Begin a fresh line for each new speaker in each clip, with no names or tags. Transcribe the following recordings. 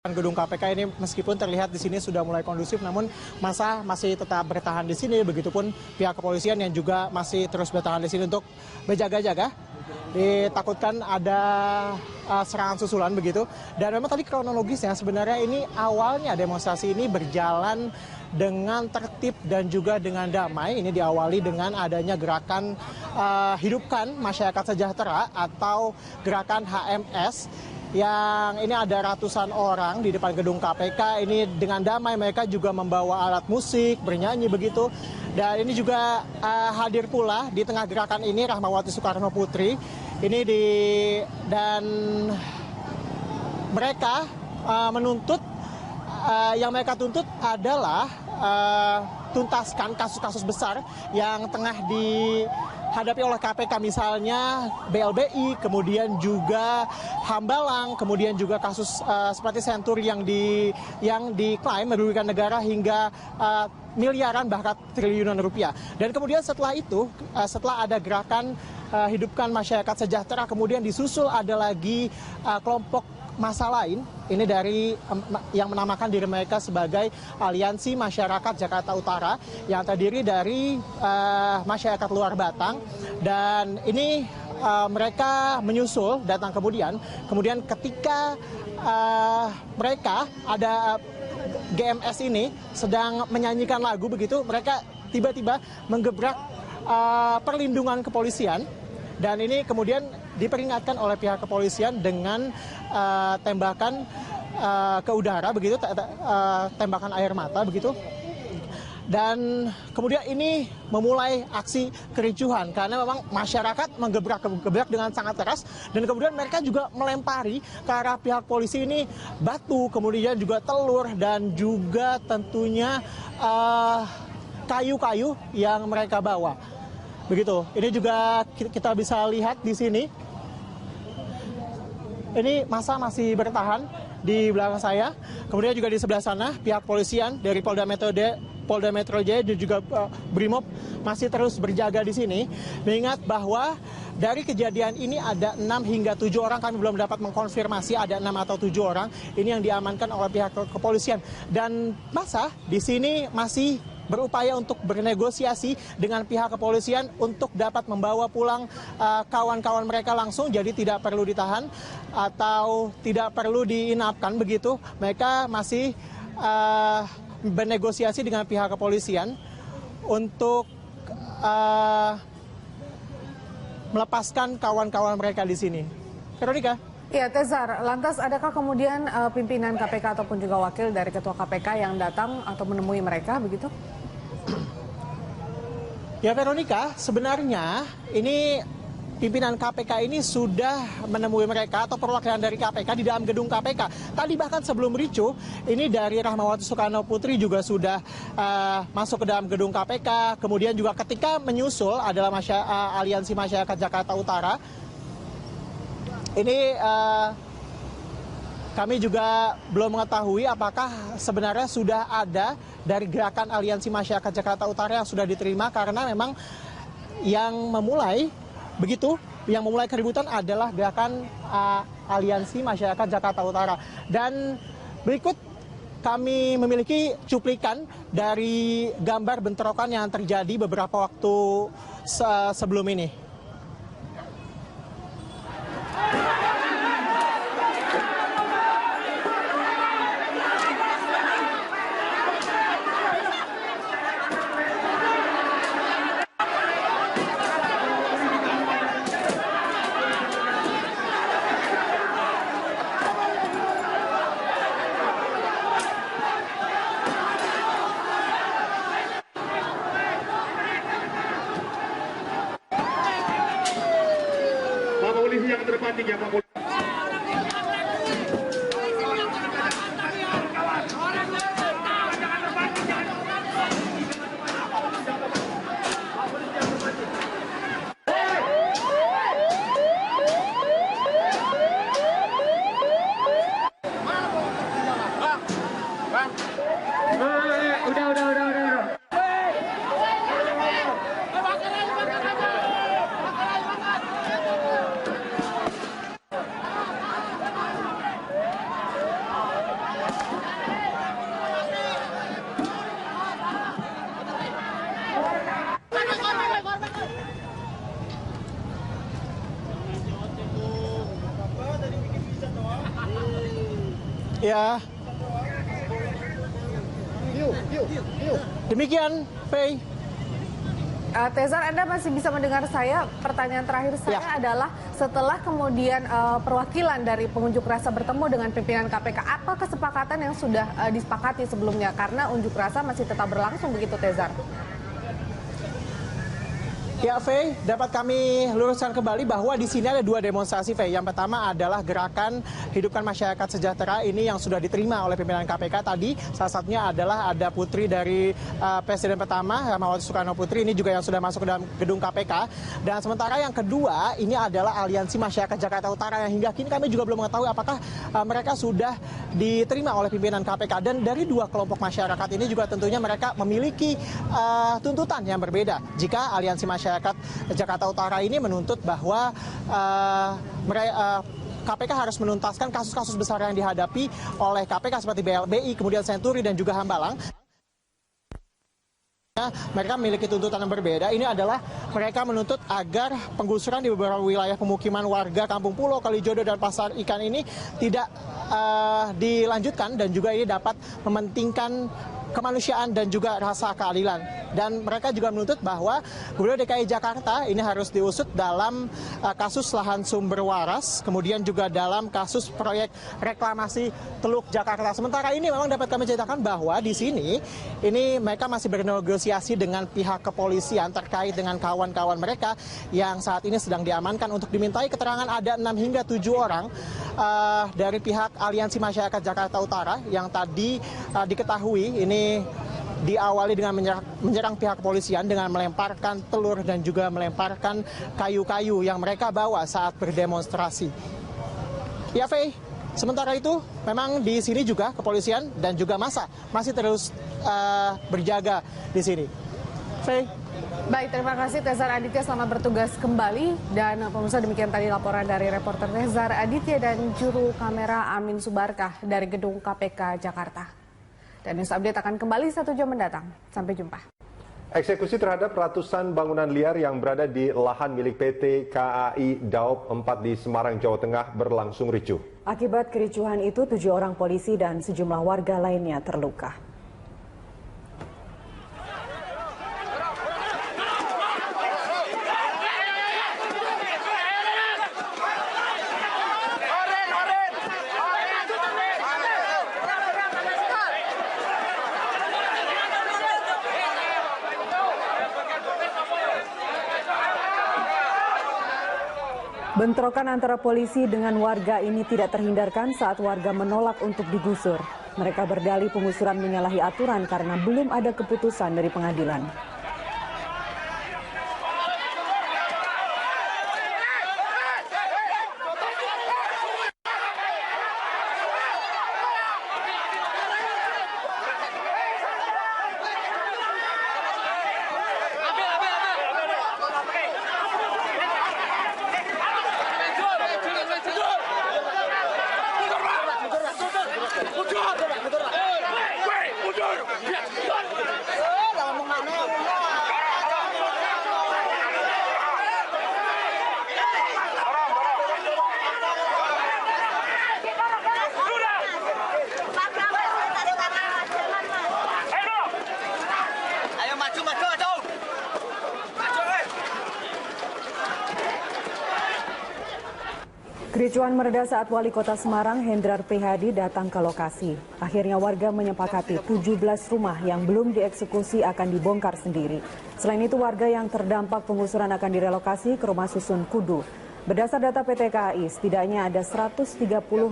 Gedung KPK ini meskipun terlihat di sini sudah mulai kondusif, namun massa masih tetap bertahan di sini. Begitupun pihak kepolisian yang juga masih terus bertahan di sini untuk berjaga-jaga. Ditakutkan ada serangan susulan begitu. Dan memang tadi kronologisnya sebenarnya ini awalnya demonstrasi ini berjalan dengan tertib dan juga dengan damai. Ini diawali dengan adanya gerakan Hidupkan Masyarakat Sejahtera atau gerakan HMS. Yang ini ada ratusan orang di depan gedung KPK. Ini dengan damai mereka juga membawa alat musik, bernyanyi begitu. Dan ini juga hadir pula di tengah gerakan ini Rahmawati Soekarno Putri. Dan mereka menuntut, yang mereka tuntut adalah tuntaskan kasus-kasus besar yang tengah dihadapi oleh KPK, misalnya BLBI, kemudian juga Hambalang, kemudian juga kasus seperti Senturi yang diklaim merugikan negara hingga miliaran bahkan triliunan rupiah. Dan kemudian setelah itu, setelah ada gerakan Hidupkan Masyarakat Sejahtera, kemudian disusul ada lagi kelompok massa lain, ini dari yang menamakan diri mereka sebagai Aliansi Masyarakat Jakarta Utara yang terdiri dari masyarakat luar Batang. Dan ini mereka menyusul datang kemudian ketika mereka ada GMS ini sedang menyanyikan lagu begitu, mereka tiba-tiba menggebrak perlindungan kepolisian. Dan ini kemudian diperingatkan oleh pihak kepolisian dengan tembakan ke udara begitu, tembakan air mata begitu. Dan kemudian ini memulai aksi kericuhan karena memang masyarakat menggebrak dengan sangat keras, dan kemudian mereka juga melempari ke arah pihak polisi ini batu, kemudian juga telur, dan juga tentunya kayu-kayu yang mereka bawa. Begitu. Ini juga kita bisa lihat di sini. Ini massa masih bertahan di belakang saya. Kemudian juga di sebelah sana pihak polisian dari Polda Metro Jaya dan juga Brimob masih terus berjaga di sini. Mengingat bahwa dari kejadian ini ada 6 hingga 7 orang, kami belum dapat mengkonfirmasi ada 6 atau 7 orang ini yang diamankan oleh pihak kepolisian. Dan massa di sini masih berupaya untuk bernegosiasi dengan pihak kepolisian untuk dapat membawa pulang kawan-kawan mereka langsung, jadi tidak perlu ditahan atau tidak perlu diinapkan begitu. Mereka masih bernegosiasi dengan pihak kepolisian untuk melepaskan kawan-kawan mereka di sini. Veronica.
Ya, Tezar, lantas adakah kemudian pimpinan KPK ataupun juga wakil dari Ketua KPK yang datang atau menemui mereka begitu?
Ya Veronica, sebenarnya ini pimpinan KPK ini sudah menemui mereka atau perwakilan dari KPK di dalam gedung KPK. Tadi bahkan sebelum ricuh, ini dari Rahmawati Soekarno Putri juga sudah masuk ke dalam gedung KPK. Kemudian juga ketika menyusul adalah Aliansi Masyarakat Jakarta Utara. Ini kami juga belum mengetahui apakah sebenarnya sudah ada dari gerakan Aliansi Masyarakat Jakarta Utara yang sudah diterima, karena memang yang memulai keributan adalah gerakan Aliansi Masyarakat Jakarta Utara. Dan berikut kami memiliki cuplikan dari gambar bentrokan yang terjadi beberapa waktu sebelum ini.
Polisi yang terpanding ya Pak Polisi. Udah.
Ya. Demikian, Faye.
Tezar, Anda masih bisa mendengar saya? Pertanyaan terakhir saya adalah setelah kemudian perwakilan dari pengunjuk rasa bertemu dengan pimpinan KPK, apa kesepakatan yang sudah disepakati sebelumnya? Karena unjuk rasa masih tetap berlangsung begitu, Tezar.
Ya, Faye, dapat kami luruskan kembali bahwa di sini ada dua demonstrasi, Faye. Yang pertama adalah gerakan Hidupkan Masyarakat Sejahtera ini yang sudah diterima oleh pimpinan KPK tadi. Salah satunya adalah ada putri dari Presiden pertama, Rahmawati Soekarno Putri, ini juga yang sudah masuk ke dalam gedung KPK. Dan sementara yang kedua, ini adalah Aliansi Masyarakat Jakarta Utara yang hingga kini kami juga belum mengetahui apakah mereka sudah diterima oleh pimpinan KPK. Dan dari dua kelompok masyarakat ini juga tentunya mereka memiliki tuntutan yang berbeda. Jika Aliansi Masyarakat Jakarta Utara ini menuntut bahwa KPK harus menuntaskan kasus-kasus besar yang dihadapi oleh KPK seperti BLBI, kemudian Senturi dan juga Hambalang. Mereka memiliki tuntutan yang berbeda. Ini adalah mereka menuntut agar penggusuran di beberapa wilayah pemukiman warga Kampung Pulo, Kalijodo, dan Pasar Ikan ini tidak dilanjutkan dan juga ini dapat mementingkan kemanusiaan dan juga rasa keadilan. Dan mereka juga menuntut bahwa Gubernur DKI Jakarta ini harus diusut dalam kasus lahan sumber waras, kemudian juga dalam kasus proyek reklamasi Teluk Jakarta. Sementara ini memang dapat kami ceritakan bahwa di sini ini mereka masih bernegosiasi dengan pihak kepolisian terkait dengan kawan-kawan mereka yang saat ini sedang diamankan untuk dimintai keterangan. Ada 6 hingga 7 orang dari pihak Aliansi Masyarakat Jakarta Utara yang tadi diketahui ini diawali dengan menyerang pihak kepolisian dengan melemparkan telur dan juga melemparkan kayu-kayu yang mereka bawa saat berdemonstrasi. Ya, Faye, sementara itu memang di sini juga kepolisian dan juga massa masih terus berjaga di sini. Faye.
Baik, terima kasih Tezar Aditya, selamat bertugas kembali. Dan pemirsa, demikian tadi laporan dari reporter Tezar Aditya dan juru kamera Amin Subarkah dari gedung KPK Jakarta. Dan News Update akan kembali 1 jam mendatang. Sampai jumpa.
Eksekusi terhadap ratusan bangunan liar yang berada di lahan milik PT KAI Daop 4 di Semarang, Jawa Tengah berlangsung ricuh.
Akibat kericuhan itu, 7 orang polisi dan sejumlah warga lainnya terluka. Bentrokan antara polisi dengan warga ini tidak terhindarkan saat warga menolak untuk digusur. Mereka berdalih penggusuran menyalahi aturan karena belum ada keputusan dari pengadilan. Kericuan mereda saat Wali Kota Semarang, Hendrar Prihadi, datang ke lokasi. Akhirnya warga menyepakati 17 rumah yang belum dieksekusi akan dibongkar sendiri. Selain itu, warga yang terdampak penggusuran akan direlokasi ke rumah susun Kudu. Berdasar data PT KAI, setidaknya ada 130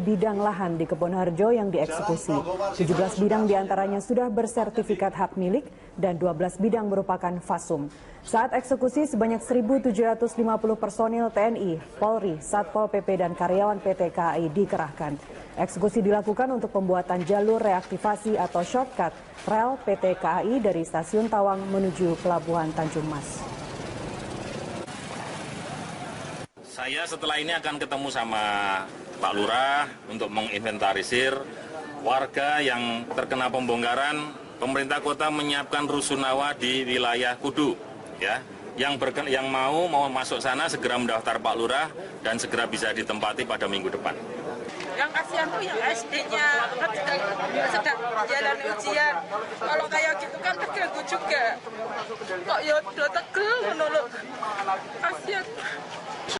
bidang lahan di Kebonharjo yang dieksekusi. 17 bidang diantaranya sudah bersertifikat hak milik dan 12 bidang merupakan fasum. Saat eksekusi, sebanyak 1.750 personil TNI, Polri, Satpol PP, dan karyawan PT KAI dikerahkan. Eksekusi dilakukan untuk pembuatan jalur reaktivasi atau shortcut rel PT KAI dari Stasiun Tawang menuju Pelabuhan Tanjung Mas.
Saya setelah ini akan ketemu sama Pak Lurah untuk menginventarisir warga yang terkena pembongkaran. Pemerintah kota menyiapkan rusunawa di wilayah Kudu, ya. yang mau masuk sana segera mendaftar Pak Lurah dan segera bisa ditempati pada minggu depan.
Yang kasihan tuh yang SD-nya sedang jalan ujian. Kalau kayak gitu kan terganggu juga. Kok ya udah tegel menurut kasihan.